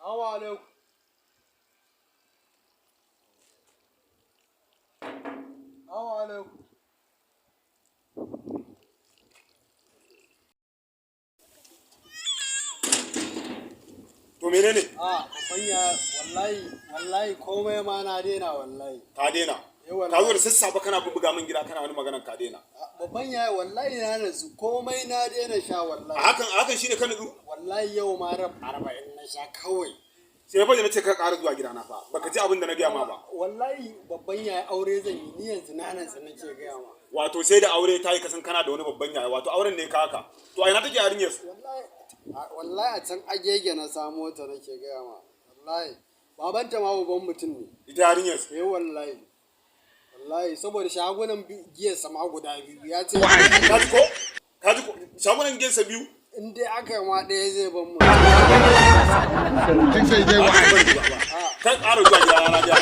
alaikum. Alaikum. To menene? Babanya wallahi komai ma na daina wallahi. Ka daina? Ka zo da sassafe kana buga min gida kana wani maganar ka daina. Babanya wallahi na nasu komai na daina sha wallahi. Hakan shine ka nutsu? Wallahi yau ma rab 40 na sha kawai. Sai fa nace ka ƙara zuwa gidana fa. Baka ji abin da na gaya ma ba. Wallahi babban yaya aure zan yi ni yanzu nanan sa nake gaya ma. Wato sai da aure ta yi kasan kana da wani babban yaya wato auren ne ka haka. To a ina take yarinyar su? Wallahi a can agege na samo ta nake gaya ma. Wallahi babanta ma babban mutum ne. Ita yarinyar su? Wallahi. Wallahi saboda shagunan giyar sama guda biyu ya ce. Ka ji ko? Shagunan giyar sa biyu? In dai aka yi ma ɗaya zai ban mu. Kan ƙara zuwa gidana na gaya.